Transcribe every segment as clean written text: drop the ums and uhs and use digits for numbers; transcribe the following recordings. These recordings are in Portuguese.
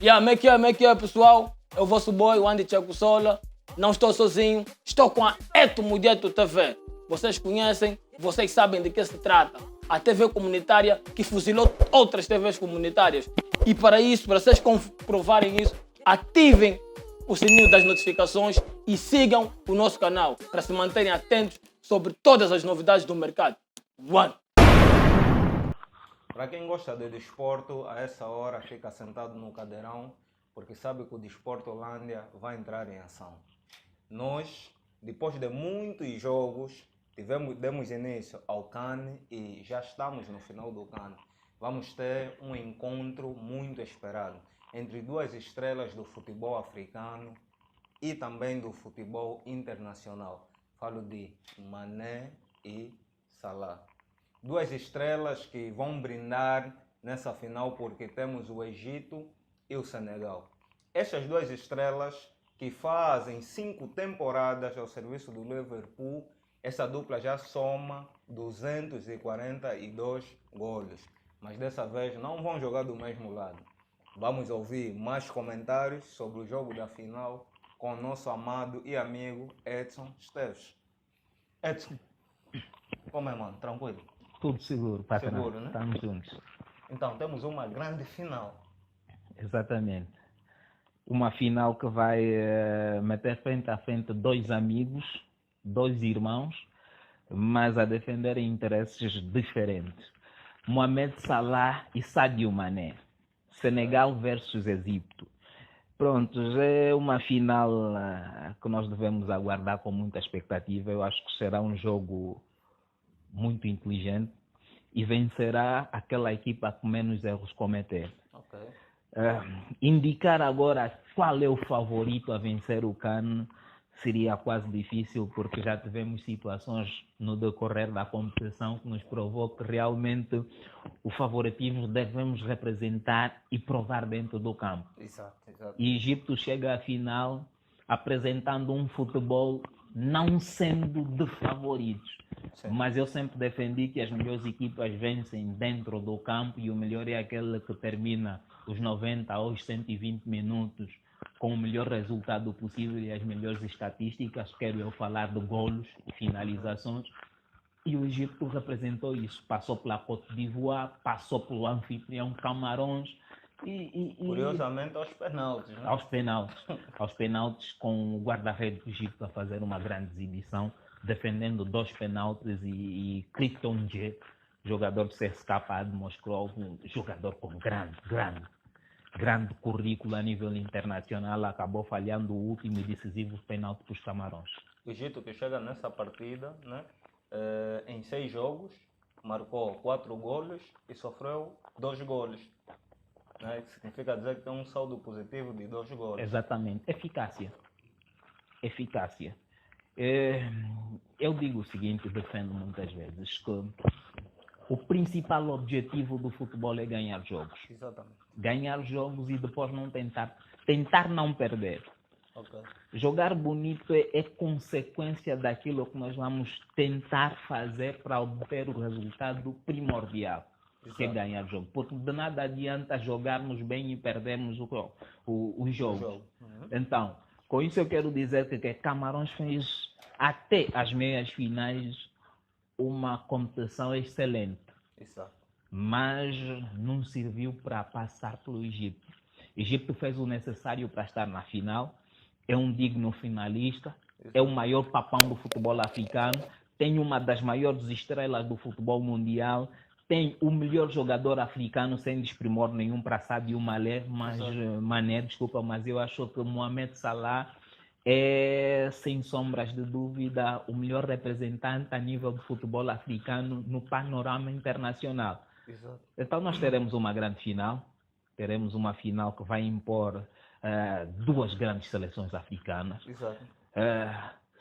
Como é que é, pessoal? É o vosso boy, o Andy Tcheco Sola. Não estou sozinho, estou com a Eto Mudieto TV. Vocês conhecem, vocês sabem de que se trata. A TV comunitária que fuzilou outras TVs comunitárias. E para isso, para vocês comprovarem isso, ativem o sininho das notificações e sigam o nosso canal para se manterem atentos sobre todas as novidades do mercado. One! Para quem gosta de desporto, a essa hora fica sentado no cadeirão, porque sabe que o Desporto Holândia vai entrar em ação. Nós, depois de muitos jogos, demos início ao CAN e já estamos no final do CAN. Vamos ter um encontro muito esperado entre duas estrelas do futebol africano e também do futebol internacional. Falo de Mané e Salah. Duas estrelas que vão brindar nessa final porque temos o Egito e o Senegal. Estas duas estrelas que fazem 5 temporadas ao serviço do Liverpool, essa dupla já soma 242 golos. Mas dessa vez não vão jogar do mesmo lado. Vamos ouvir mais comentários sobre o jogo da final com o nosso amado e amigo Edson Esteves. Edson, como é, mano? Tranquilo? Tudo seguro, patrão. Seguro, né? Estamos juntos. Então, temos uma grande final. Exatamente. Uma final que vai meter frente a frente dois amigos, dois irmãos, mas a defenderem interesses diferentes. Mohamed Salah e Sadio Mané. Senegal versus Egito. Pronto, é uma final que nós devemos aguardar com muita expectativa. Eu acho que será um jogo muito inteligente e vencerá aquela equipa que menos erros cometer. Ok. Indicar agora qual é o favorito a vencer o CAN seria quase difícil, porque já tivemos situações no decorrer da competição que nos provou que realmente o favoritismo devemos representar e provar dentro do campo. Exato, exato. E Egito chega à final apresentando um futebol não sendo de favoritos. Sim. Mas eu sempre defendi que as melhores equipas vencem dentro do campo e o melhor é aquele que termina os 90 ou os 120 minutos com o melhor resultado possível e as melhores estatísticas. Quero eu falar de golos e finalizações. E o Egito representou isso. Passou pela Côte d'Ivoire, passou pelo anfitrião Camarões e Curiosamente aos penaltis, né? Aos penaltis, com o guarda-redes do Egito a fazer uma grande exibição, defendendo 2 penaltis e Krypton G, jogador do CSKA de Moscou, um jogador com grande currículo a nível internacional, acabou falhando o último e decisivo penalti para os Camarões. O Egito que chega nessa partida, né, em 6 jogos, marcou 4 golos e sofreu 2 golos. Né? Isso significa dizer que tem um saldo positivo de 2 golos. Exatamente. Eficácia. Eu digo o seguinte, defendo muitas vezes, que o principal objetivo do futebol é ganhar jogos. Exatamente. Ganhar jogos e depois não tentar não perder. Okay. Jogar bonito é consequência daquilo que nós vamos tentar fazer para obter o resultado primordial. Exato. Que é ganhar jogo. Porque de nada adianta jogarmos bem e perdermos o jogo. Uhum. Então, com isso eu quero dizer que Camarões fez até as meias finais uma competição excelente. Exato. Mas não serviu para passar pelo Egito. O Egito fez o necessário para estar na final, é um digno finalista, Exato. é o maior papão do futebol africano, tem uma das maiores estrelas do futebol mundial, tem o melhor jogador africano sem desprimor nenhum para Sadio Mané, mas eu acho que Mohamed Salah é, sem sombras de dúvida, o melhor representante a nível de futebol africano no panorama internacional. Exato. Então nós teremos uma grande final, teremos uma final que vai impor duas grandes seleções africanas. Exato.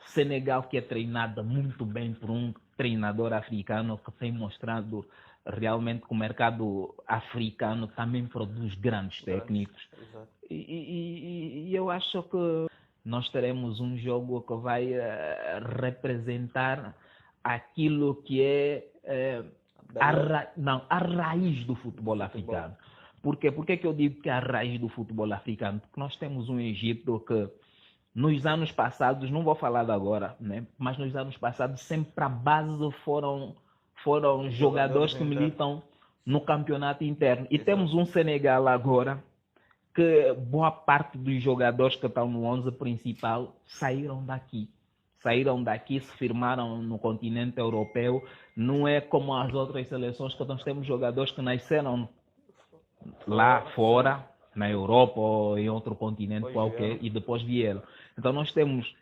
Senegal, que é treinada muito bem por um treinador africano que tem mostrado realmente que o mercado africano também produz grandes técnicos. Exato. E eu acho que nós teremos um jogo que vai representar aquilo que é a raiz do futebol africano. Por quê? Por que que eu digo que é a raiz do futebol africano? Porque nós temos um Egito que nos anos passados, não vou falar de agora, né? Mas nos anos passados sempre a base foram jogadores que internos. militam no campeonato interno. E Exato. temos um Senegal agora que boa parte dos jogadores que estão no 11 principal saíram daqui. Saíram daqui, se firmaram no continente europeu. Não é como as outras seleções que nós temos jogadores que nasceram lá fora, na Europa ou em outro continente Depois qualquer, vieram. e depois vieram. Então nós temos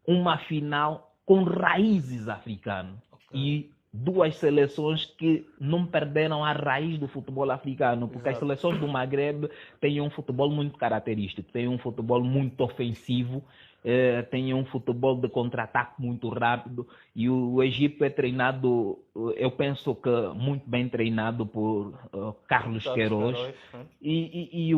uma final com raízes africanas e duas seleções que não perderam a raiz do futebol africano, porque as Exato. seleções do Maghreb têm um futebol muito característico, têm um futebol muito ofensivo, têm um futebol de contra-ataque muito rápido, e o Egito é treinado, eu penso que muito bem treinado por Carlos Queiroz. Né? E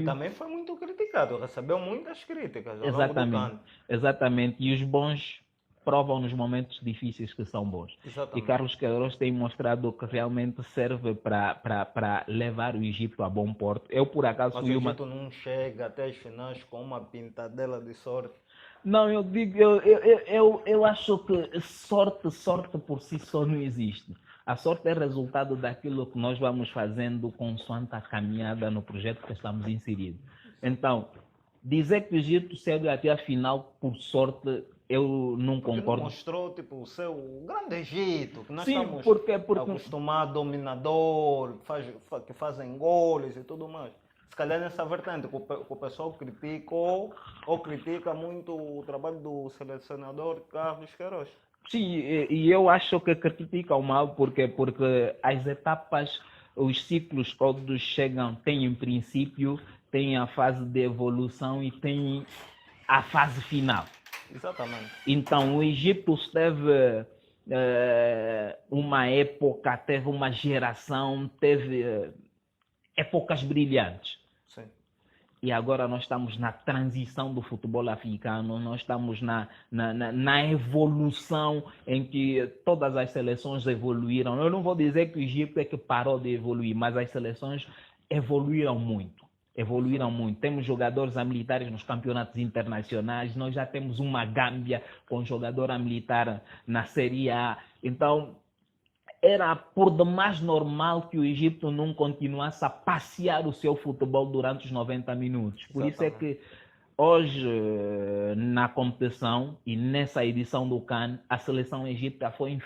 Também foi muito criticado, recebeu muitas críticas ao longo do exatamente, CAN. exatamente. E os bons provam nos momentos difíceis que são bons. Exatamente. E Carlos Queiroz tem mostrado que realmente serve para levar o Egito a bom porto. Eu, por acaso, Mas o fui uma... Egito não chega até as finais com uma pintadela de sorte. Não, eu digo, eu acho que sorte por si só não existe. A sorte é resultado daquilo que nós vamos fazendo consoante a caminhada no projeto que estamos inseridos. Então, dizer que o Egito chega até a final por sorte, eu não Porque concordo. mostrou tipo, o grande Egito, que nós Sim, estamos porque acostumados, dominador, que fazem goles e tudo mais. Se calhar nessa vertente que o pessoal criticou ou critica muito o trabalho do selecionador Carlos Queiroz. Sim, e eu acho que criticam mal porque as etapas, os ciclos todos chegam, tem em princípio, tem a fase de evolução e tem a fase final. Exatamente. Então o Egito teve uma época, teve uma geração, teve épocas brilhantes. Sim. E agora nós estamos na transição do futebol africano, nós estamos na evolução em que todas as seleções evoluíram. Eu não vou dizer que o Egito é que parou de evoluir, mas as seleções evoluíram muito. Evoluíram muito. Temos jogadores militares nos campeonatos internacionais, nós já temos uma Gâmbia com jogadora militar na Série A. Então, era por demais normal que o Egito não continuasse a passear o seu futebol durante os 90 minutos. Por isso é que hoje, na competição e nessa edição do CAN, a seleção egípcia foi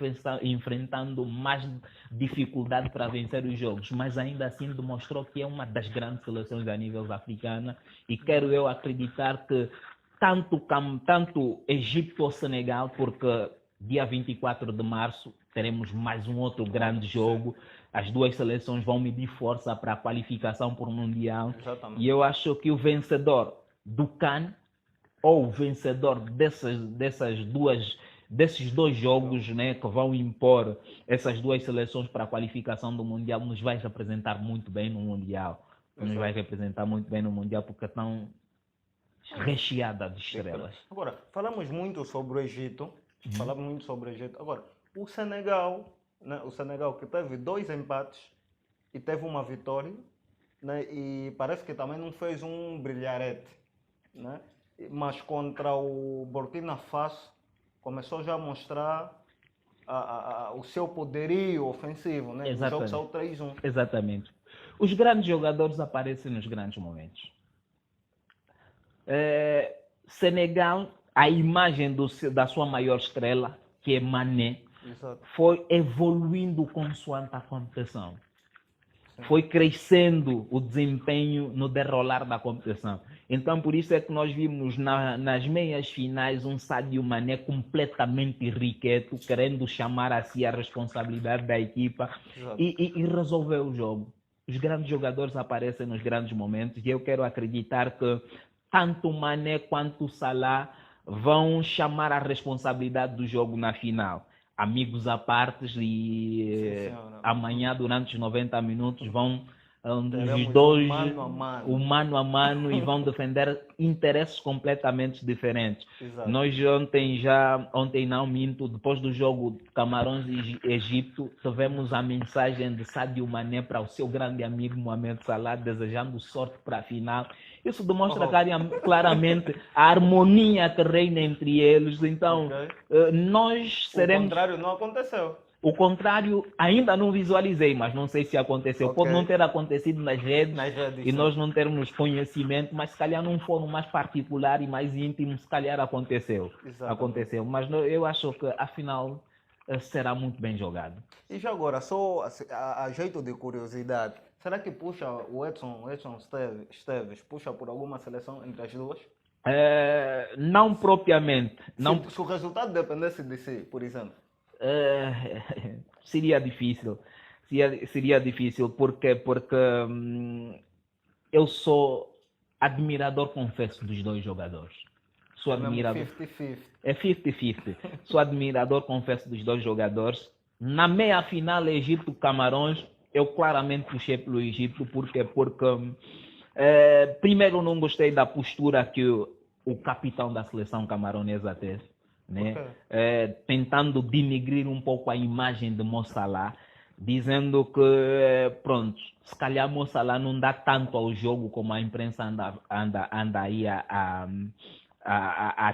enfrentando mais dificuldade para vencer os jogos, mas ainda assim demonstrou que é uma das grandes seleções a nível africano e quero eu acreditar que tanto Egito ou Senegal, porque dia 24 de março teremos mais um outro grande jogo. As duas seleções vão medir força para a qualificação para o Mundial. Exatamente. E eu acho que o vencedor do CAN ou o vencedor desses dois jogos, né, que vão impor essas duas seleções para a qualificação do Mundial, nos vai representar muito bem no Mundial. Nos vai representar muito bem no Mundial porque estão recheadas de estrelas. Agora, falamos muito sobre o Egito. Agora, o Senegal, né, que teve 2 empates e teve uma vitória, né, e parece que também não fez um brilharete, né, mas contra o Burkina Faso começou já a mostrar o seu poderio ofensivo, né? O jogo saiu 3-1. Exatamente. Os grandes jogadores aparecem nos grandes momentos. Senegal, a imagem da sua maior estrela, que é Mané, Exato. foi evoluindo consoante a competição. Foi crescendo o desempenho no desenrolar da competição. Então, por isso é que nós vimos nas meias finais um Sadio Mané completamente irrequieto, querendo chamar a si a responsabilidade da equipa e resolver o jogo. Os grandes jogadores aparecem nos grandes momentos e eu quero acreditar que tanto o Mané quanto o Salah vão chamar a responsabilidade do jogo na final. Amigos à parte e amanhã, durante os 90 minutos, vão onde os Teremos dois, um mano a mano. e vão defender interesses completamente diferentes. Exato. Nós ontem não minto, depois do jogo de Camarões e Egito, tivemos a mensagem de Sadio Mané para o seu grande amigo Mohamed Salah, desejando sorte para a final. Isso demonstra claramente a harmonia que reina entre eles. Então, nós seremos... O contrário não aconteceu. O contrário, ainda não visualizei, mas não sei se aconteceu. Pode não ter acontecido nas redes e nós não termos conhecimento, mas se calhar num fórum mais particular e mais íntimo, se calhar aconteceu. Aconteceu. Mas eu acho que a final será muito bem jogado. E já agora, só a jeito de curiosidade, será que puxa o Edson Esteves, puxa por alguma seleção entre as duas? Não propriamente. Não... Se o resultado dependesse de si, por exemplo. Seria difícil. Seria difícil porque eu sou admirador, confesso, dos dois jogadores. Sou admirador. 50-50. É 50-50. Sou admirador, confesso, dos dois jogadores. Na meia final, Egito-Camarões, eu claramente puxei pelo Egito. Porque primeiro, não gostei da postura que o capitão da seleção camaronesa teve. Né? Tentando denigrir um pouco a imagem de Mo Salah, dizendo que, pronto, se calhar Mo Salah não dá tanto ao jogo como a imprensa anda aí a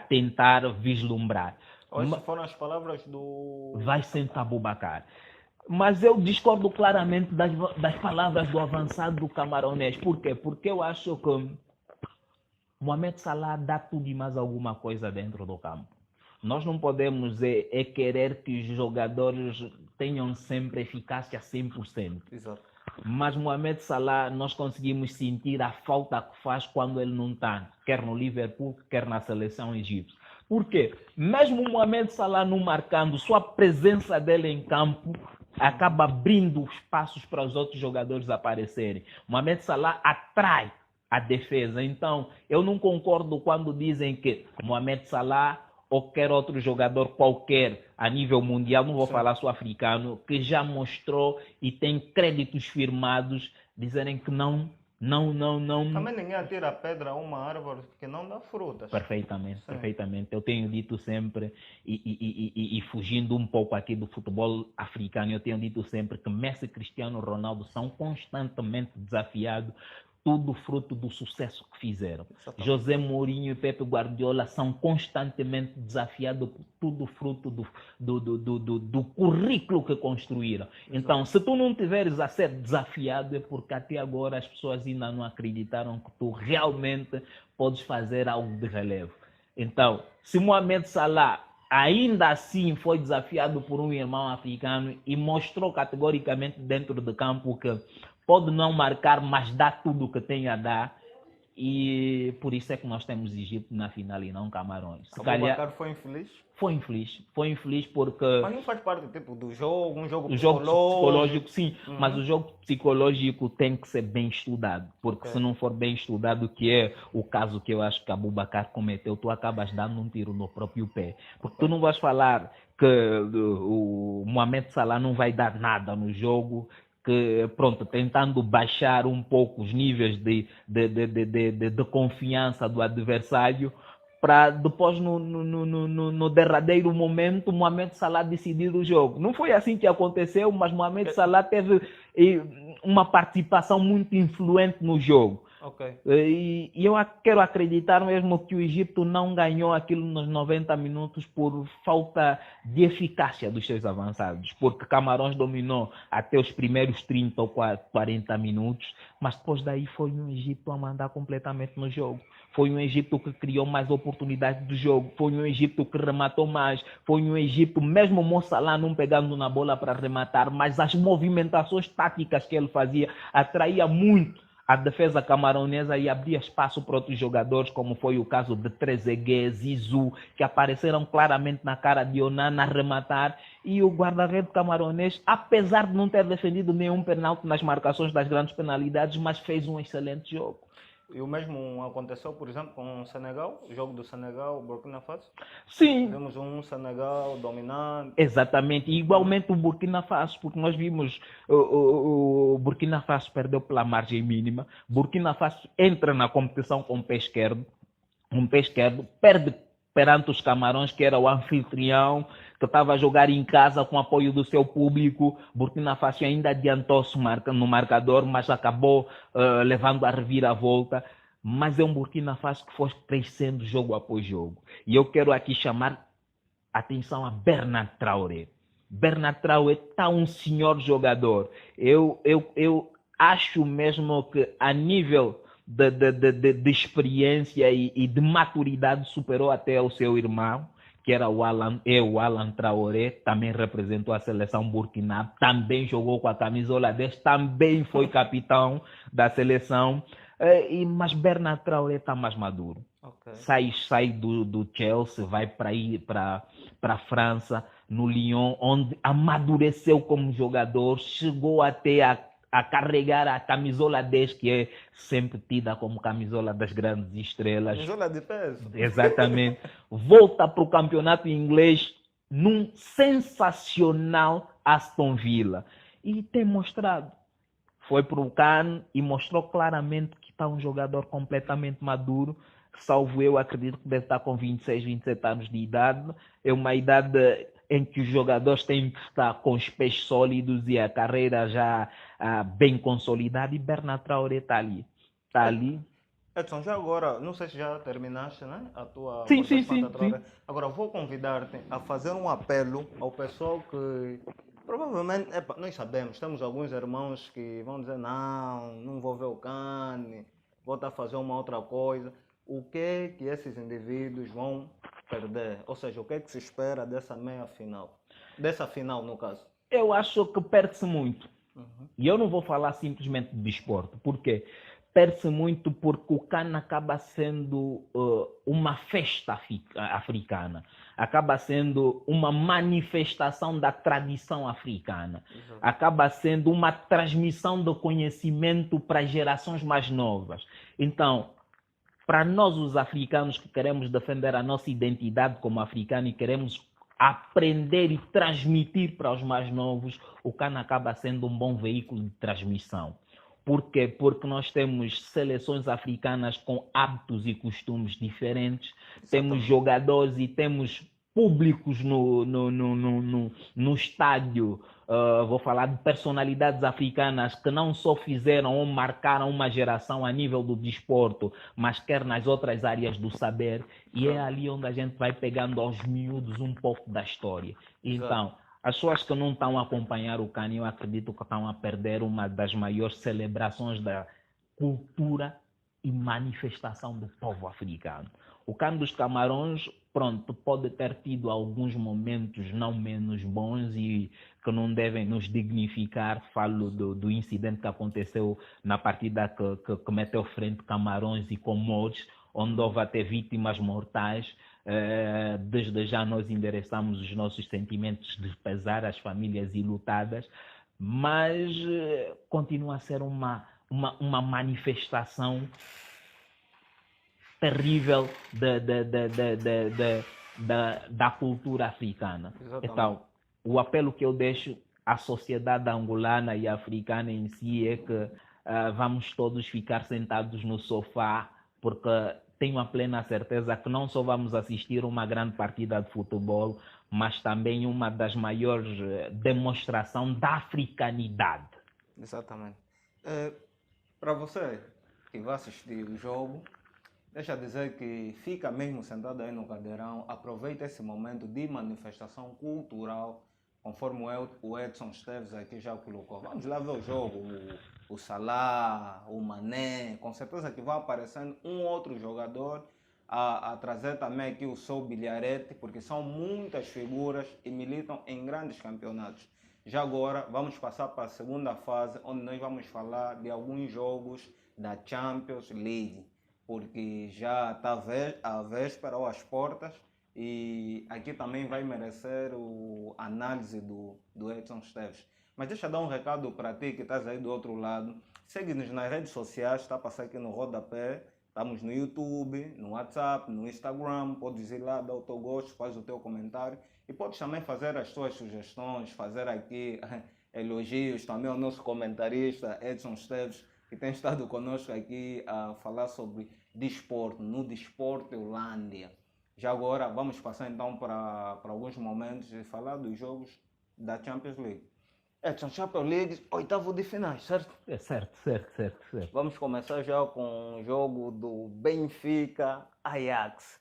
tentar vislumbrar. Essas foram as palavras do... Vai sentar Abubakar. Mas eu discordo claramente das palavras do avançado do camaronês. Por quê? Porque eu acho que Mohamed Salah dá tudo e mais alguma coisa dentro do campo. Nós não podemos querer que os jogadores tenham sempre eficácia 100%. Exato. Mas Mohamed Salah, nós conseguimos sentir a falta que faz quando ele não está, quer no Liverpool, quer na seleção egípcia. Por quê? Mesmo Mohamed Salah não marcando, sua presença dele em campo acaba abrindo espaços para os outros jogadores aparecerem. Mohamed Salah atrai a defesa. Então, eu não concordo quando dizem que Mohamed Salah ou qualquer outro jogador qualquer a nível mundial, não vou falar só africano, que já mostrou e tem créditos firmados, dizerem que não. Também ninguém atira pedra a uma árvore que não dá frutas. Perfeitamente. Eu tenho dito sempre, e fugindo um pouco aqui do futebol africano, eu tenho dito sempre que Messi e Cristiano Ronaldo são constantemente desafiados, tudo fruto do sucesso que fizeram. Exatamente. José Mourinho e Pepe Guardiola são constantemente desafiados, tudo fruto do currículo que construíram. Exatamente. Então, se tu não tiveres a ser desafiado, é porque até agora as pessoas ainda não acreditaram que tu realmente podes fazer algo de relevo. Então, se Mohamed Salah ainda assim foi desafiado por um irmão africano e mostrou categoricamente dentro do campo que pode não marcar, mas dá tudo o que tem a dar. E por isso é que nós temos Egito na final e não Camarões. Abubakar foi infeliz? Foi infeliz porque... Mas não faz parte tipo, do jogo, um jogo psicológico, sim. Mas o jogo psicológico tem que ser bem estudado. Porque se não for bem estudado, que é o caso que eu acho que Abubakar cometeu, tu acabas dando um tiro no próprio pé. Porque tu não vais falar que o Mohamed Salah não vai dar nada no jogo, que, pronto, tentando baixar um pouco os níveis de confiança do adversário, para depois, no derradeiro momento, Mohamed Salah decidir o jogo. Não foi assim que aconteceu, mas Mohamed Salah teve uma participação muito influente no jogo. E eu quero acreditar mesmo que o Egito não ganhou aquilo nos 90 minutos por falta de eficácia dos seus avançados, porque Camarões dominou até os primeiros 30 ou 40 minutos, mas depois daí foi um Egito a mandar completamente no jogo. Foi um Egito que criou mais oportunidades do jogo, foi um Egito que rematou mais, foi um Egito, mesmo Mo Salah não pegando na bola para rematar, mas as movimentações táticas que ele fazia atraía muito a defesa camaronesa e abria espaço para outros jogadores, como foi o caso de Trezeguet, Zizou, que apareceram claramente na cara de Onana a rematar, e o guarda-redes camaronês, apesar de não ter defendido nenhum penalti nas marcações das grandes penalidades, mas fez um excelente jogo. E o mesmo aconteceu, por exemplo, com o Senegal, o jogo do Senegal, Burkina Faso. Sim, Tivemos um Senegal dominante. exatamente, e igualmente o Burkina Faso, porque nós vimos o Burkina Faso perdeu pela margem mínima, Burkina Faso entra na competição com o pé esquerdo, perde perante os Camarões, que era o anfitrião, que estava a jogar em casa com o apoio do seu público. Burkina Faso ainda adiantou-se no marcador, mas acabou levando a reviravolta. Mas é um Burkina Faso que foi crescendo jogo após jogo. E eu quero aqui chamar atenção a Bernard Traoré. Bernard Traoré está um senhor jogador. Eu acho mesmo que a nível de experiência e de maturidade superou até o seu irmão, que era o Alan Traoré, também representou a seleção burkinabé, também jogou com a camisola 10, também foi capitão da seleção, mas Bernard Traoré está mais maduro. Okay. Sai do Chelsea, vai para a França, no Lyon, onde amadureceu como jogador, chegou até a carregar a camisola 10, que é sempre tida como camisola das grandes estrelas. Camisola de peso. Exatamente. Volta para o campeonato inglês num sensacional Aston Villa. E tem mostrado. Foi para o Cannes e mostrou claramente que está um jogador completamente maduro. Salvo eu, acredito que deve estar com 26, 27 anos de idade. É uma idade em que os jogadores têm que estar com os pés sólidos e a carreira já bem consolidada. E Bernard Traoré está ali. Está ali. Edson, já agora, não sei se já terminaste, né, a tua Sim. participação da Traoré. Agora, vou convidar-te a fazer um apelo ao pessoal que provavelmente, nós sabemos, temos alguns irmãos que vão dizer não vou ver o Cane, vou estar a fazer uma outra coisa. O que é que esses indivíduos vão perder? Ou seja, o que é que se espera dessa meia final? Dessa final, no caso. Eu acho que perde-se muito. E eu não vou falar simplesmente de desporto. Por quê? Perde-se muito porque o CAN acaba sendo uma festa africana. Acaba sendo uma manifestação da tradição africana. Exato. Acaba sendo uma transmissão do conhecimento para as gerações mais novas. Então, para nós os africanos que queremos defender a nossa identidade como africano e queremos aprender e transmitir para os mais novos, o CAN acaba sendo um bom veículo de transmissão. Por quê? Porque nós temos seleções africanas com hábitos e costumes diferentes, temos jogadores e temos públicos no estádio. Vou falar de personalidades africanas que não só fizeram ou marcaram uma geração a nível do desporto, mas quer nas outras áreas do saber, e é ali onde a gente vai pegando aos miúdos um pouco da história. Então, as pessoas que não estão a acompanhar o CAN, eu acredito que estão a perder uma das maiores celebrações da cultura e manifestação do povo africano. O CAN dos Camarões, pronto, pode ter tido alguns momentos não menos bons e que não devem nos dignificar. Falo do incidente que aconteceu na partida que meteu frente Camarões e Comores, onde houve até vítimas mortais. Desde já nós endereçamos os nossos sentimentos de pesar às famílias enlutadas, mas continua a ser uma manifestação terrível da cultura africana. Exatamente. Então, o apelo que eu deixo à sociedade angolana e africana em si é que vamos todos ficar sentados no sofá, porque tenho a plena certeza que não só vamos assistir uma grande partida de futebol, mas também uma das maiores demonstrações da africanidade. Exatamente. Para você que vai assistir o jogo, deixa eu dizer que fica mesmo sentado aí no cadeirão, aproveita esse momento de manifestação cultural, conforme o Edson Esteves aqui já colocou. Vamos lá ver o jogo, o Salah, o Mané, com certeza que vai aparecendo um outro jogador a trazer também aqui o seu bilharete, porque são muitas figuras e militam em grandes campeonatos. Já agora vamos passar para a segunda fase, onde nós vamos falar de alguns jogos da Champions League, porque já está a véspera ou às portas, e aqui também vai merecer a análise do Edson Esteves. Mas deixa eu dar um recado para ti que estás aí do outro lado. Segue-nos nas redes sociais, está a passar aqui no rodapé. Estamos no YouTube, no WhatsApp, no Instagram. Podes ir lá, dar o teu gosto, faz o teu comentário. E podes também fazer as tuas sugestões, fazer aqui elogios também ao nosso comentarista Edson Esteves, que tem estado conosco aqui a falar sobre desporto, no Desporto Holândia. Já agora vamos passar então para alguns momentos e falar dos jogos da Champions League. Edson, Champions League, oitavo de finais, certo? É certo. Vamos começar já com o jogo do Benfica-Ajax.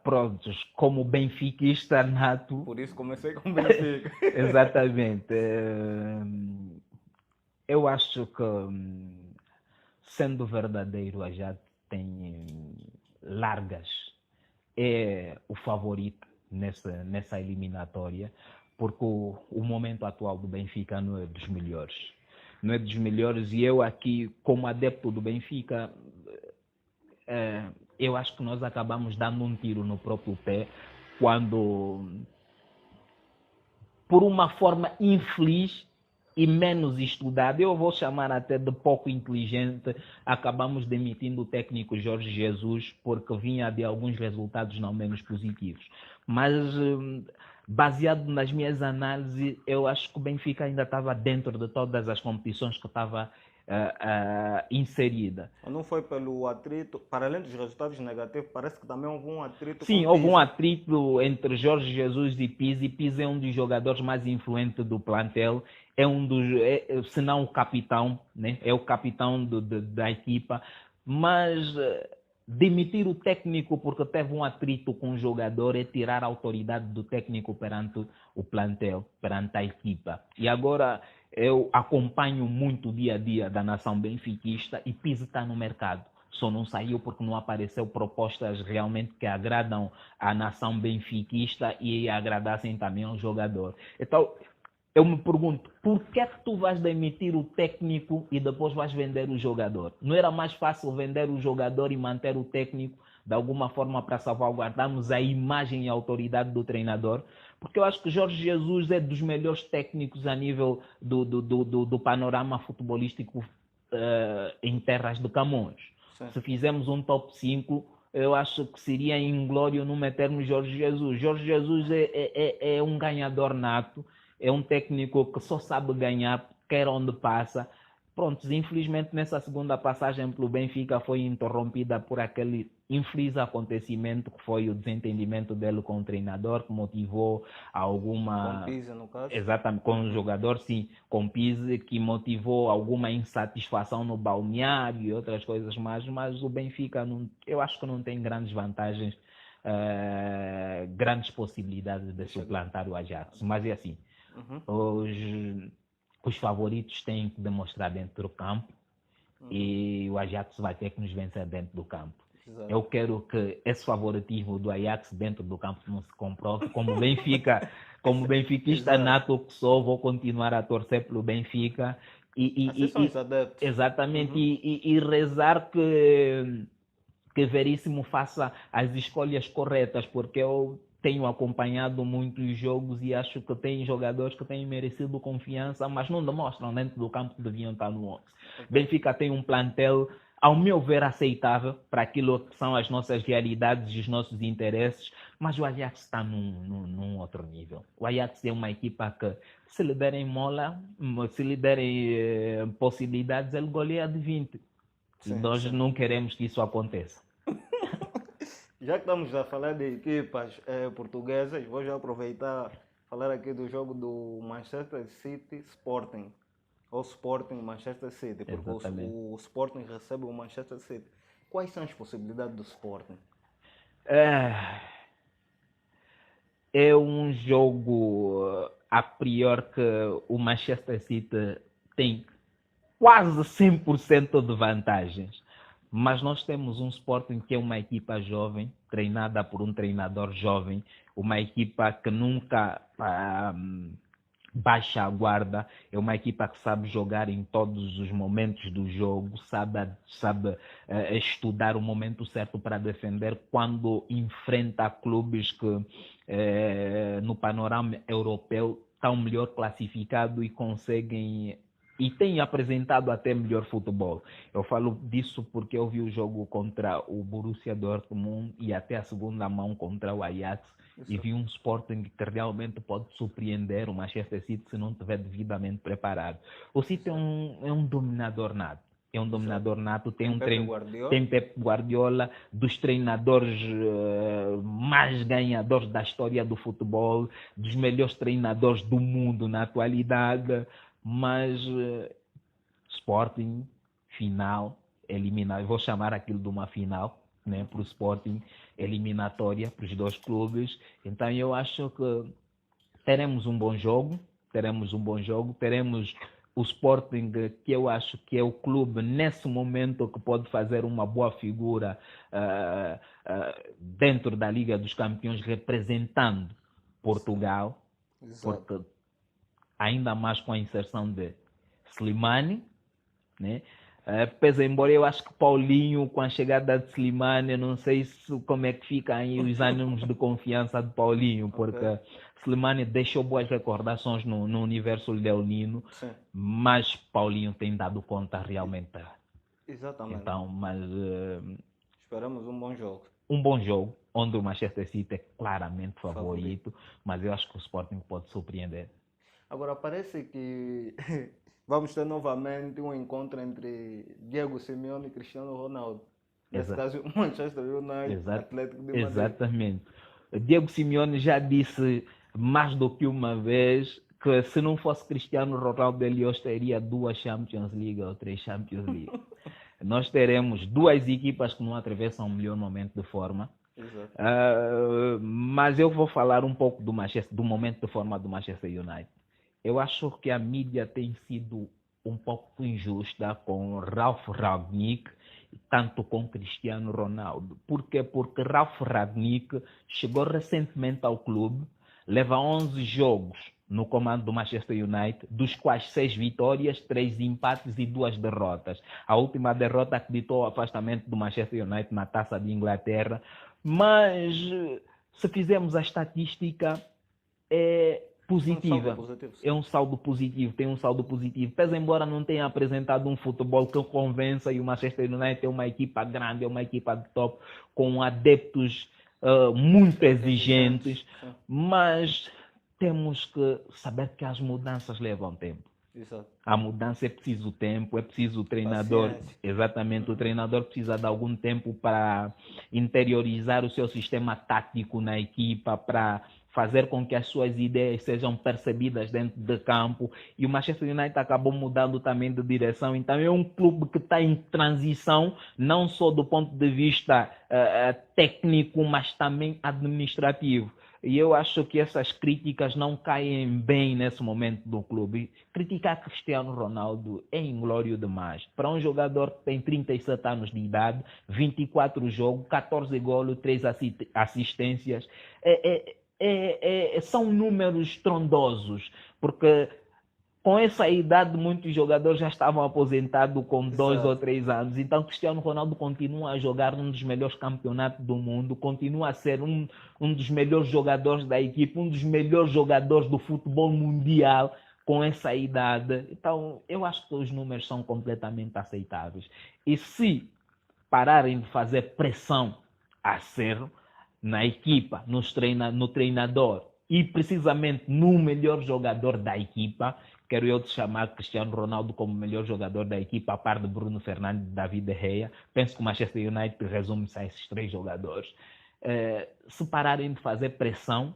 Prontos, como benfiquista nato. Por isso comecei com o Benfica. Exatamente. Eu acho que, sendo verdadeiro, a Ajax tem largas. É o favorito nessa eliminatória, porque o momento atual do Benfica não é dos melhores. Não é dos melhores, e eu aqui, como adepto do Benfica, eu acho que nós acabamos dando um tiro no próprio pé quando, por uma forma infeliz e menos estudada, eu vou chamar até de pouco inteligente, acabamos demitindo o técnico Jorge Jesus porque vinha de alguns resultados não menos positivos. Mas, baseado nas minhas análises, eu acho que o Benfica ainda estava dentro de todas as competições que estava inserida. Não foi pelo atrito, para além dos resultados negativos, parece que também houve um atrito. Sim, com houve um Pizzi. atrito entre Jorge Jesus e Pizzi. Pizzi é um dos jogadores mais influentes do plantel, é um dos, se não o capitão, né? É o capitão da equipa, mas demitir o técnico porque teve um atrito com o jogador é tirar a autoridade do técnico perante o plantel, perante a equipa. E agora eu acompanho muito o dia a dia da nação benfiquista e Pizzi está no mercado. Só não saiu porque não apareceu propostas realmente que agradam a nação benfiquista e agradassem também ao jogador. Então, eu me pergunto, por que é que tu vais demitir o técnico e depois vais vender o jogador? Não era mais fácil vender o jogador e manter o técnico de alguma forma para salvaguardarmos a imagem e a autoridade do treinador? Porque eu acho que Jorge Jesus é dos melhores técnicos a nível do panorama futebolístico em terras de Camões. Sim. Se fizermos um top 5, eu acho que seria inglório não metermos Jorge Jesus. Jorge Jesus é um ganhador nato, é um técnico que só sabe ganhar, quer onde passa. Pronto, infelizmente nessa segunda passagem pelo Benfica foi interrompida por aquele infeliz acontecimento que foi o desentendimento dele com o treinador, que motivou alguma... Com Pizzi, no caso. Exatamente, com o jogador, sim, com Pizzi, que motivou alguma insatisfação no balneário e outras coisas mais, mas o Benfica, eu acho que não tem grandes vantagens, grandes possibilidades de suplantar o Ajax. Mas é assim, os favoritos têm que demonstrar dentro do campo e o Ajax vai ter que nos vencer dentro do campo. Exato. Eu quero que esse favoritismo do Ajax dentro do campo não se comprove. Como benfiquista nato que sou, vou continuar a torcer pelo Benfica. Assim são os adeptos. Exatamente, e rezar que Veríssimo faça as escolhas corretas, porque eu tenho acompanhado muitos jogos e acho que tem jogadores que têm merecido confiança, mas não demonstram dentro do campo que deviam estar no 11. Benfica tem um plantel, ao meu ver, aceitável para aquilo que são as nossas realidades e os nossos interesses, mas o Ajax está num outro nível. O Ajax é uma equipa que, se lhe derem mola, se lhe derem possibilidades, ele goleia de 20. Sim, Nós sim. não queremos que isso aconteça. Já que estamos a falar de equipas portuguesas, vou já aproveitar falar aqui do jogo do Manchester City Sporting. Ou Sporting Manchester City, porque Exatamente. o Sporting recebe o Manchester City. Quais são as possibilidades do Sporting? É um jogo a priori que o Manchester City tem quase 100% de vantagens. Mas nós temos um Sporting que é uma equipa jovem, treinada por um treinador jovem, uma equipa que nunca baixa a guarda, é uma equipa que sabe jogar em todos os momentos do jogo, sabe estudar o momento certo para defender quando enfrenta clubes que no panorama europeu estão melhor classificados e conseguem e tem apresentado até melhor futebol. Eu falo disso porque eu vi o jogo contra o Borussia Dortmund e até a segunda mão contra o Ajax e vi um Sporting que realmente pode surpreender o Manchester City se não estiver devidamente preparado. O City é um dominador nato. É um dominador nato, tem Pep Guardiola, dos treinadores mais ganhadores da história do futebol, dos melhores treinadores do mundo na atualidade, mas Sporting, final, eliminado, vou chamar aquilo de uma final, né, para o Sporting, eliminatória para os dois clubes. Então eu acho que teremos um bom jogo, teremos o Sporting, que eu acho que é o clube nesse momento que pode fazer uma boa figura dentro da Liga dos Campeões, representando Portugal, porque ainda mais com a inserção de Slimani, né? Pese embora eu acho que Paulinho, com a chegada de Slimani, eu não sei como é que ficam aí os ânimos de confiança de Paulinho, porque Slimani deixou boas recordações no universo leonino, mas Paulinho tem dado conta realmente. Exatamente. Então, mas esperamos um bom jogo. Um bom jogo, onde o Manchester City é claramente favorito, mas eu acho que o Sporting pode surpreender. Agora, parece que vamos ter novamente um encontro entre Diego Simeone e Cristiano Ronaldo. Nesse caso, Manchester United, Atlético de Madrid. Exatamente. Diego Simeone já disse mais do que uma vez que se não fosse Cristiano Ronaldo, ele hoje teria 2 Champions League ou 3 Champions League. Nós teremos 2 equipas que não atravessam o melhor momento de forma. Mas eu vou falar um pouco do momento de forma do Manchester United. Eu acho que a mídia tem sido um pouco injusta com Ralf Rangnick, tanto com Cristiano Ronaldo. Por quê? Porque Ralf Rangnick chegou recentemente ao clube, leva 11 jogos no comando do Manchester United, dos quais 6 vitórias, 3 empates e 2 derrotas. A última derrota acreditou o afastamento do Manchester United na Taça de Inglaterra, mas se fizermos a estatística, é positiva. É um saldo positivo, tem um saldo positivo. Pese embora não tenha apresentado um futebol que convença, e o Manchester United é uma equipa grande, é uma equipa de top, com adeptos muito exigentes, mas temos que saber que as mudanças levam tempo. Exato. A mudança é preciso tempo, é preciso o treinador, paciência. Exatamente, o treinador precisa de algum tempo para interiorizar o seu sistema tático na equipa, para fazer com que as suas ideias sejam percebidas dentro de campo, e o Manchester United acabou mudando também de direção. Então é um clube que está em transição, não só do ponto de vista técnico, mas também administrativo. E eu acho que essas críticas não caem bem nesse momento do clube. Criticar Cristiano Ronaldo é inglório demais. Para um jogador que tem 37 anos de idade, 24 jogos, 14 golos, 3 assistências, são números estrondosos, porque com essa idade muitos jogadores já estavam aposentados com 2 ou 3 anos. Então Cristiano Ronaldo continua a jogar num dos melhores campeonatos do mundo, continua a ser um dos melhores jogadores da equipe, um dos melhores jogadores do futebol mundial com essa idade. Então eu acho que os números são completamente aceitáveis. E se pararem de fazer pressão a sério na equipa, no treinador e precisamente no melhor jogador da equipa, quero eu chamar Cristiano Ronaldo como melhor jogador da equipa, a par de Bruno Fernandes e David De Gea. Penso que o Manchester United resume-se a esses 3 jogadores. Se pararem de fazer pressão,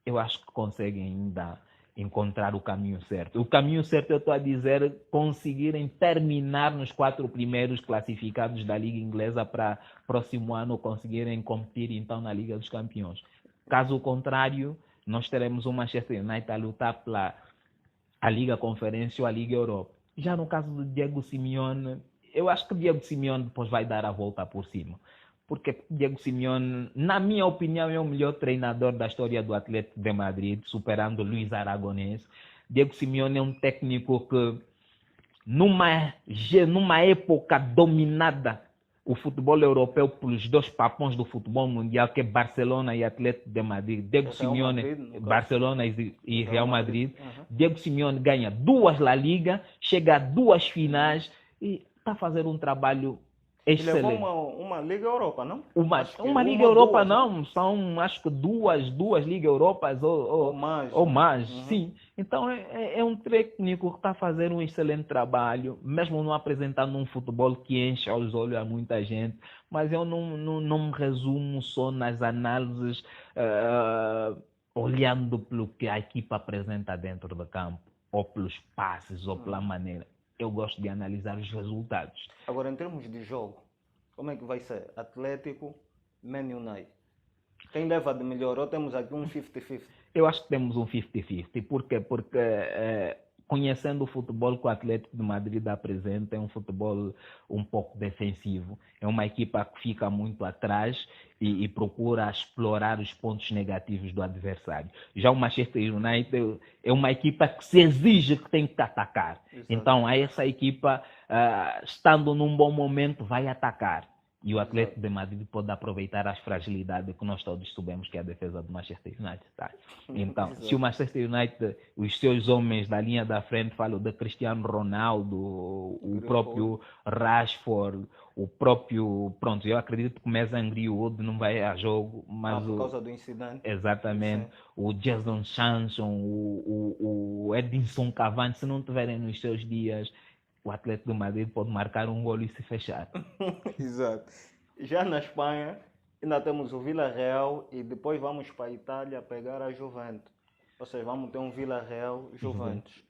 eu acho que conseguem ainda encontrar o caminho certo. O caminho certo, eu estou a dizer, conseguirem terminar nos 4 primeiros classificados da Liga Inglesa para próximo ano conseguirem competir então na Liga dos Campeões. Caso contrário, nós teremos o Manchester United a lutar pela a Liga Conferência ou a Liga Europa. Já no caso do Diego Simeone, eu acho que o Diego Simeone depois vai dar a volta por cima. Porque Diego Simeone, na minha opinião, é o melhor treinador da história do Atlético de Madrid, superando Luis Aragonés. Diego Simeone é um técnico que, numa época dominada o futebol europeu pelos dois papões do futebol mundial, que é Barcelona e Atlético de Madrid. Diego Real Simeone, Madrid, no caso. Barcelona e Real Madrid. Uhum. Diego Simeone ganha 2 La Liga, chega a 2 finais e está a fazer um trabalho E excelente. levou uma Liga Europa, não? Acho que Uma Liga ou Europa duas, não, são acho que duas Liga Europas Ou mais. ou né? mais, Uhum. sim. Então é um técnico que está a fazer um excelente trabalho, mesmo não apresentando um futebol que enche os olhos a muita gente, mas eu não me resumo só nas análises, olhando pelo que a equipa apresenta dentro do campo, ou pelos passes, ou pela maneira. Eu gosto de analisar os resultados. Agora, em termos de jogo, como é que vai ser? Atlético, Man United. Quem leva de melhor? Ou temos aqui um 50-50? Eu acho que temos um 50-50. Por quê? Porque conhecendo o futebol que o Atlético de Madrid apresenta, é um futebol um pouco defensivo. É uma equipa que fica muito atrás e procura explorar os pontos negativos do adversário. Já o Manchester United é uma equipa que se exige que tem que atacar. Exato. Então, essa equipa, estando num bom momento, vai atacar. E o Atlético de Madrid pode aproveitar as fragilidades que nós todos sabemos que é a defesa do Manchester United. Tá? Então, se o Manchester United, os seus homens da linha da frente, falam de Cristiano Ronaldo, o próprio Rashford, o próprio... Pronto, eu acredito que o Mason Greenwood não vai a jogo, mas por causa do incidente. exatamente. Sim. O Jadon Sancho, o Edinson Cavani, se não tiverem nos seus dias, o Atlético de Madrid pode marcar um gol e se fechar. Exato. Já na Espanha, ainda temos o Villarreal e depois vamos para a Itália pegar a Juventus. Ou seja, vamos ter um Villarreal Juventus.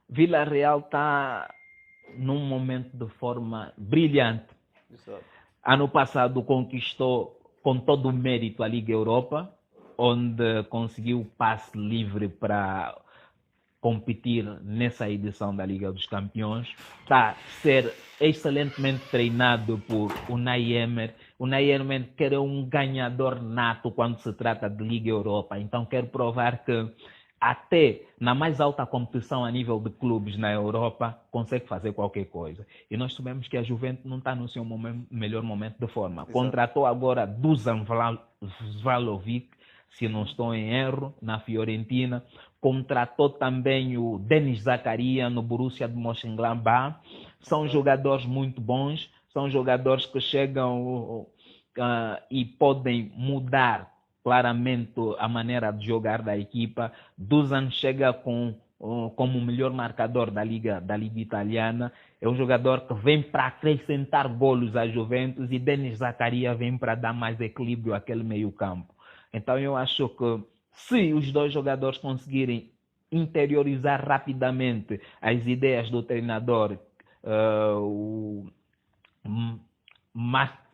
Villarreal está num momento de forma brilhante. Exato. Ano passado conquistou com todo o mérito a Liga Europa, onde conseguiu passe livre para competir nessa edição da Liga dos Campeões. Está a ser excelentemente treinado por Unai Emery. Unai Emery quer um ganhador nato quando se trata de Liga Europa. Então quer provar que até na mais alta competição a nível de clubes na Europa consegue fazer qualquer coisa. E nós sabemos que a Juventus não está no seu melhor momento de forma. Exato. Contratou agora Dusan Vlahovic, se não estou em erro, na Fiorentina. Contratou também o Denis Zakaria no Borussia de Mönchengladbach. São jogadores muito bons, são jogadores que chegam e podem mudar claramente a maneira de jogar da equipa. Dusan chega como o melhor marcador da liga italiana. É um jogador que vem para acrescentar golos à Juventus e Denis Zakaria vem para dar mais equilíbrio àquele meio campo. Então eu acho que se os dois jogadores conseguirem interiorizar rapidamente as ideias do treinador, o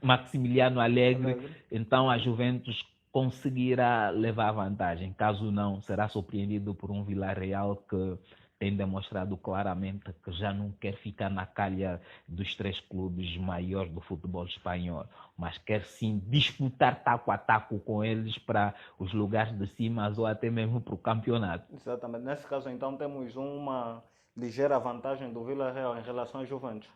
Maximiliano Allegri, então a Juventus conseguirá levar vantagem. Caso não, será surpreendido por um Villarreal que tem demonstrado claramente que já não quer ficar na calha dos 3 clubes maiores do futebol espanhol, mas quer sim disputar taco a taco com eles para os lugares de cima ou até mesmo para o campeonato. Exatamente. Nesse caso, então, temos uma ligeira vantagem do Villarreal em relação à Juventus.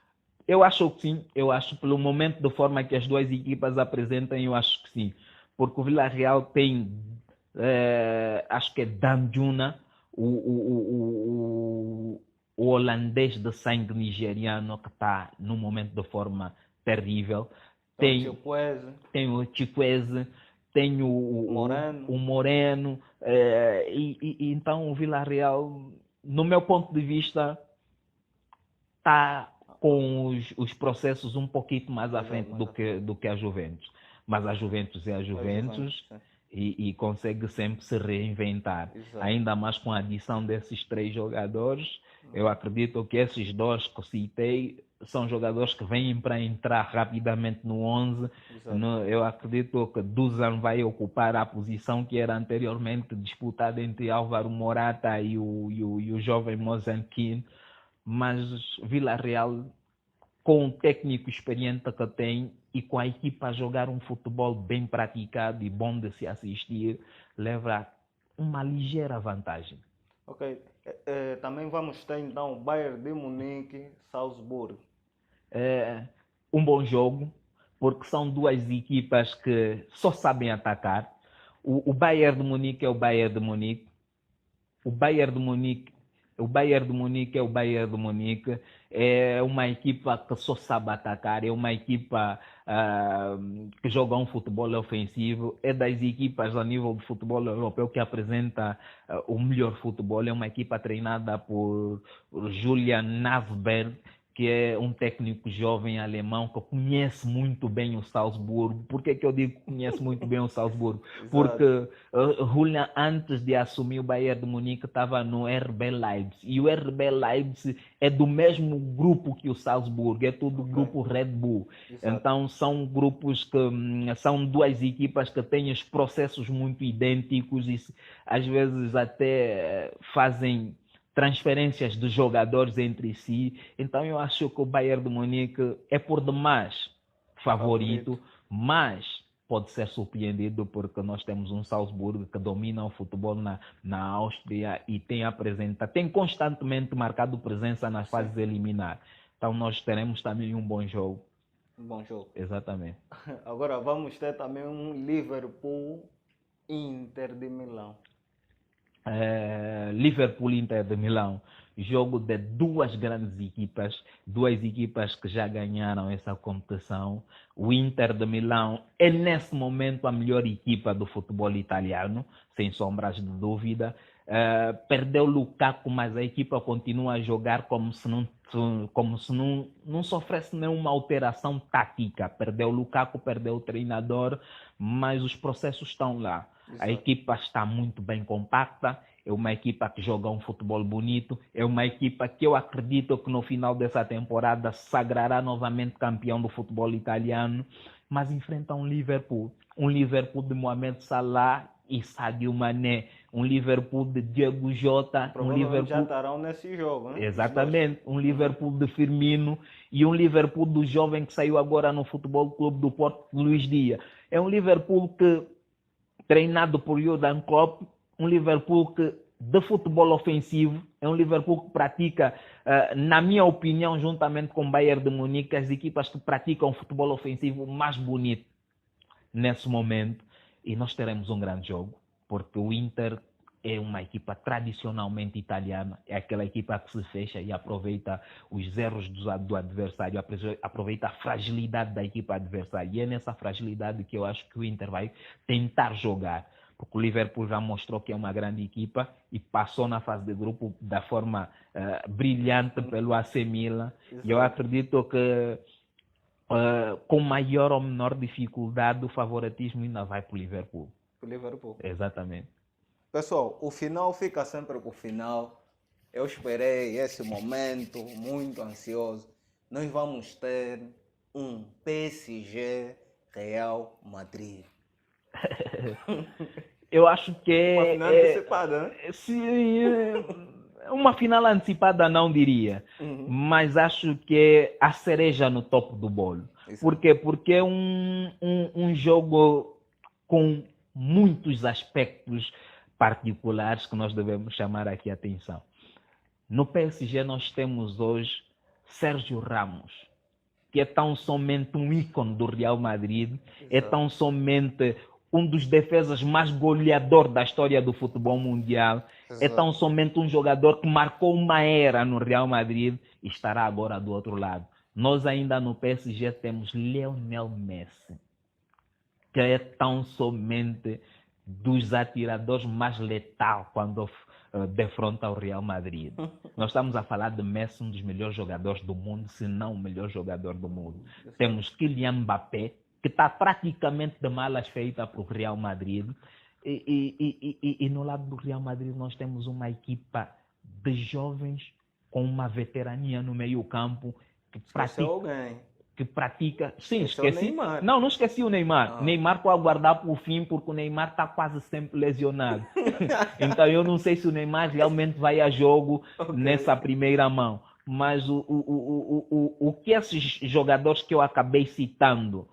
Eu acho que sim. Eu acho, pelo momento de forma que as duas equipas apresentam, eu acho que sim. Porque o Villarreal tem, acho que é Danjuma, o holandês de sangue nigeriano que está num momento de forma terrível. Tem o Chikwueze, tem o Moreno. Então o Villarreal, no meu ponto de vista, está com os processos um pouquinho mais à frente do que a Juventus. Mas a Juventus é a Juventus e consegue sempre se reinventar. Exato. Ainda mais com a adição desses 3 jogadores. Eu acredito que esses 2 que citei são jogadores que vêm para entrar rapidamente no 11. Eu acredito que Dusan vai ocupar a posição que era anteriormente disputada entre Álvaro Morata e o jovem Mosenkin. Mas Villarreal, com o técnico experiente que tem e com a equipa a jogar um futebol bem praticado e bom de se assistir, leva uma ligeira vantagem. Ok. Também vamos ter então o Bayern de Munique, Salzburgo. um bom jogo, porque são duas equipas que só sabem atacar. O Bayern de Munique é o Bayern de Munique. O Bayern de Munique, o Bayern de Munique é o Bayern de Munique. É uma equipa que só sabe atacar, é uma equipa que joga um futebol ofensivo, é das equipas a nível de futebol europeu que apresenta o melhor futebol. É uma equipa treinada por Julian Nagelsmann, que é um técnico jovem alemão que conhece muito bem o Salzburgo. Por que eu digo que conhece muito bem o Salzburgo? Porque Julian, antes de assumir o Bayern de Munique, estava no RB Leipzig. E o RB Leipzig é do mesmo grupo que o Salzburgo, é tudo grupo Red Bull. Exato. Então são grupos que são duas equipas que têm os processos muito idênticos e às vezes até fazem transferências de jogadores entre si. Então eu acho que o Bayern de Munique é por demais favorito, mas pode ser surpreendido porque nós temos um Salzburgo que domina o futebol na Áustria e tem constantemente marcado presença nas fases eliminares. Então nós teremos também um bom jogo. Um bom jogo. Exatamente. Agora vamos ter também um Liverpool-Inter de Milão. Liverpool-Inter de Milão, jogo de duas equipas que já ganharam essa competição. O Inter de Milão é nesse momento a melhor equipa do futebol italiano, sem sombras de dúvida. Perdeu Lukaku, mas a equipa continua a jogar como se não sofresse nenhuma alteração tática. Perdeu Lukaku, perdeu o treinador, mas os processos estão lá. Exato. A equipa está muito bem compacta, é uma equipa que joga um futebol bonito, é uma equipa que eu acredito que no final dessa temporada sagrará novamente campeão do futebol italiano, mas enfrenta um Liverpool de Mohamed Salah e Sadio Mané, um Liverpool de Diego Jota, já estarão nesse jogo, né? Exatamente, um Liverpool de Firmino e um Liverpool do jovem que saiu agora no Futebol Clube do Porto, Luís Dias. É um Liverpool que treinado por Jurgen Klopp, um Liverpool que de futebol ofensivo, é um Liverpool que pratica, na minha opinião, juntamente com o Bayern de Munique, as equipas que praticam futebol ofensivo mais bonito nesse momento. E nós teremos um grande jogo, porque o Inter é uma equipa tradicionalmente italiana, é aquela equipa que se fecha e aproveita os erros do adversário, aproveita a fragilidade da equipa adversária. E é nessa fragilidade que eu acho que o Inter vai tentar jogar, porque o Liverpool já mostrou que é uma grande equipa e passou na fase de grupo da forma brilhante pelo AC Milan. E eu acredito que com maior ou menor dificuldade o favoritismo ainda vai para o Liverpool. Para o Liverpool. Exatamente. Pessoal, o final fica sempre com o final. Eu esperei esse momento, muito ansioso. Nós vamos ter um PSG Real Madrid. Eu acho que uma final antecipada, né? Uma final antecipada não diria, mas acho que é a cereja no topo do bolo. Por quê? Porque é um jogo com muitos aspectos particulares que nós devemos chamar aqui a atenção. No PSG nós temos hoje Sérgio Ramos, que é tão somente um ícone do Real Madrid, é tão somente um dos defesas mais goleador da história do futebol mundial, é tão somente um jogador que marcou uma era no Real Madrid e estará agora do outro lado. Nós ainda no PSG temos Lionel Messi, que é tão somente dos atiradores mais letal quando defronta o Real Madrid. Nós estamos a falar de Messi, um dos melhores jogadores do mundo, se não o melhor jogador do mundo. Temos Kylian Mbappé, que está praticamente de malas feitas para o Real Madrid. E no lado do Real Madrid nós temos uma equipa de jovens com uma veterania no meio campo que pratica... Sim, esqueci. Não esqueci o Neymar. Neymar pode aguardar para o fim, porque o Neymar está quase sempre lesionado. Então eu não sei se o Neymar realmente vai a jogo nessa primeira mão. Mas o que esses jogadores que eu acabei citando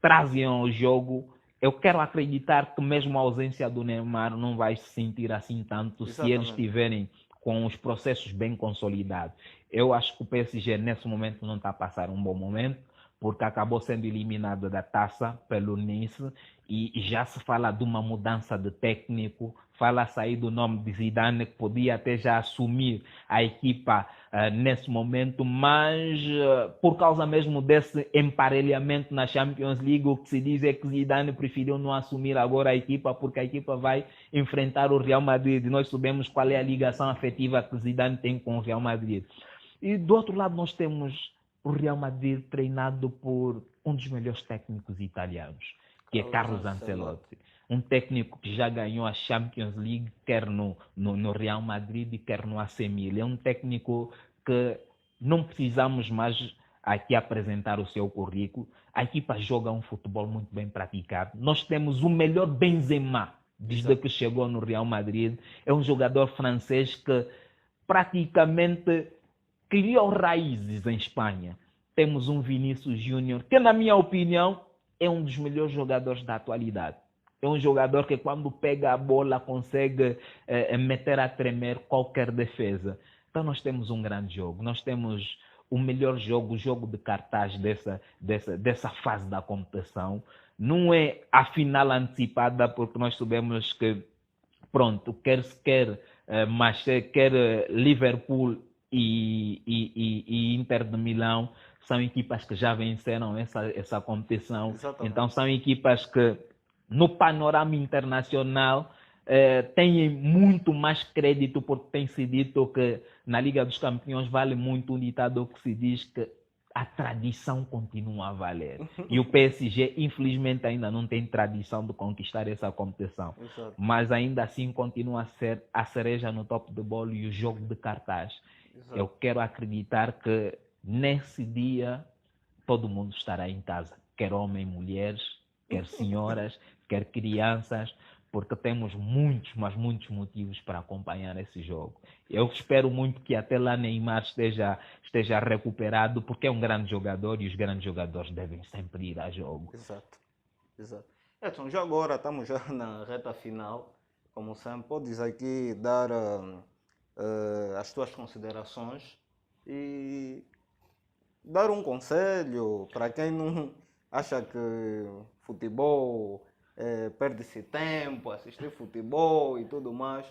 trazem ao jogo, eu quero acreditar que mesmo a ausência do Neymar não vai se sentir assim tanto. Exatamente. Se eles estiverem com os processos bem consolidados. Eu acho que o PSG nesse momento não está a passar um bom momento, porque acabou sendo eliminado da taça pelo Nice e já se fala de uma mudança de técnico, fala-se aí do nome de Zidane, que podia até já assumir a equipa nesse momento, mas por causa mesmo desse emparelhamento na Champions League, o que se diz é que Zidane preferiu não assumir agora a equipa, porque a equipa vai enfrentar o Real Madrid. Nós sabemos qual é a ligação afetiva que Zidane tem com o Real Madrid. E do outro lado nós temos o Real Madrid treinado por um dos melhores técnicos italianos, que é Carlos Ancelotti. Um técnico que já ganhou a Champions League, quer no Real Madrid, quer no AC Milan. É um técnico que não precisamos mais aqui apresentar o seu currículo. A equipa joga um futebol muito bem praticado. Nós temos o melhor Benzema desde que chegou no Real Madrid. É um jogador francês que praticamente criou raízes em Espanha. Temos um Vinícius Júnior, que na minha opinião é um dos melhores jogadores da atualidade. É um jogador que quando pega a bola consegue meter a tremer qualquer defesa. Então nós temos um grande jogo. Nós temos o melhor jogo, o jogo de cartaz dessa fase da competição. Não é a final antecipada, porque nós sabemos que, pronto, quer Liverpool e Inter de Milão são equipas que já venceram essa competição. Exatamente. Então são equipas que no panorama internacional têm muito mais crédito, porque tem se dito que na Liga dos Campeões vale muito um ditado que se diz que a tradição continua a valer. E o PSG, infelizmente, ainda não tem tradição de conquistar essa competição. Exato. Mas ainda assim continua a ser a cereja no topo do bolo e o jogo de cartaz. Exato. Eu quero acreditar que nesse dia todo mundo estará em casa, quer homens, mulheres, quer senhoras, quer crianças, porque temos muitos, mas muitos motivos para acompanhar esse jogo. Eu espero muito que até lá Neymar esteja recuperado, porque é um grande jogador e os grandes jogadores devem sempre ir a jogo. Exato. Edson, já agora estamos já na reta final. Como sempre, podes aqui dar as tuas considerações e dar um conselho para quem não acha que futebol perde-se tempo, assistir futebol e tudo mais.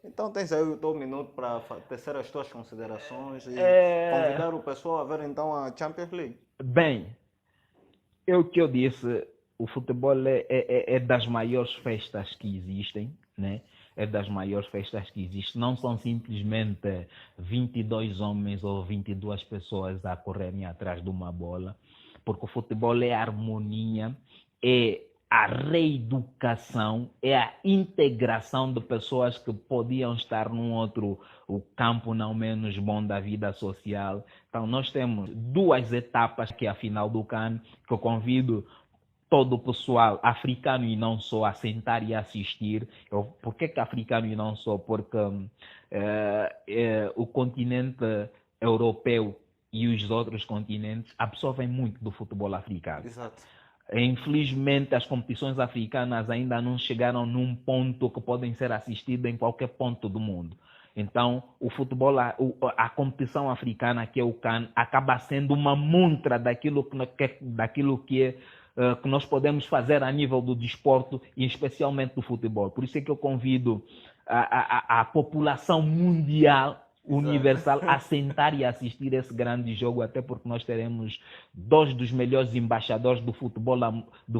Então tens aí o teu minuto para tecer as tuas considerações e convidar o pessoal a ver então a Champions League. Bem, é o que eu disse, o futebol é das maiores festas que existem, né? É das maiores festas que existem. Não são simplesmente 22 homens ou 22 pessoas a correrem atrás de uma bola, porque o futebol é a harmonia, é a reeducação, é a integração de pessoas que podiam estar num outro campo não menos bom da vida social. Então nós temos duas etapas, que é a final do CAN, que eu convido todo o pessoal africano e não só a sentar e assistir. Por que africano e não só? Porque o continente europeu e os outros continentes absorvem muito do futebol africano. Exato. Infelizmente, as competições africanas ainda não chegaram num ponto que podem ser assistidas em qualquer ponto do mundo. Então, o futebol, a competição africana, que é o CAN, acaba sendo uma montra daquilo que nós podemos fazer a nível do desporto e especialmente do futebol. Por isso é que eu convido a população mundial, universal, a sentar e assistir esse grande jogo, até porque nós teremos dois dos melhores embaixadores do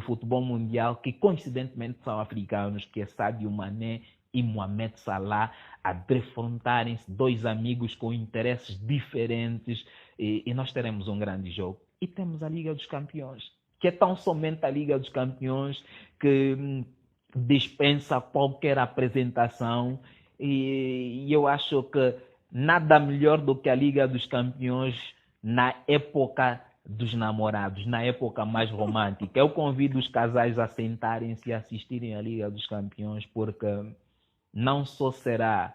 futebol mundial, que coincidentemente são africanos, que é Sadio Mané e Mohamed Salah, a defrontarem-se, dois amigos com interesses diferentes, e nós teremos um grande jogo. E temos a Liga dos Campeões, que é tão somente a Liga dos Campeões que dispensa qualquer apresentação, e eu acho que nada melhor do que a Liga dos Campeões na época dos namorados, na época mais romântica. Eu convido os casais a sentarem-se e assistirem a Liga dos Campeões, porque não só serão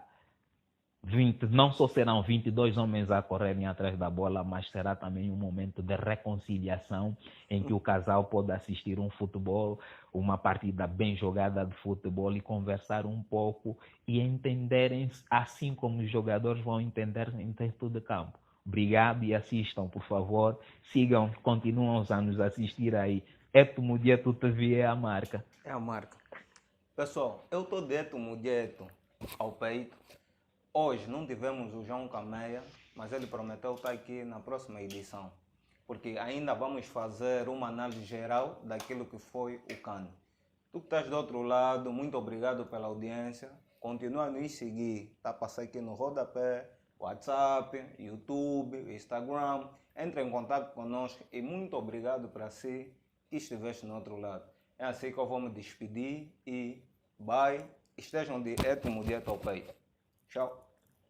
22 homens a correrem atrás da bola, mas será também um momento de reconciliação em que o casal pode assistir um futebol, uma partida bem jogada de futebol, e conversar um pouco e entenderem-se assim como os jogadores vão entender em dentro de campo. Obrigado e assistam, por favor. Sigam, continuam a nos assistir aí. Eto Mudieto TV é a marca. É a marca. Pessoal, eu estou de Eto Mudieto ao peito. Hoje não tivemos o João Cameia, mas ele prometeu estar aqui na próxima edição. Porque ainda vamos fazer uma análise geral daquilo que foi o CAN. Tu que estás do outro lado, muito obrigado pela audiência. Continua a nos seguir. Está passando aqui no rodapé, WhatsApp, YouTube, Instagram. Entre em contato conosco e muito obrigado para si que estiveste no outro lado. É assim que eu vou me despedir e bye. Estejam de Eto Mudieto ao peito. Tchau.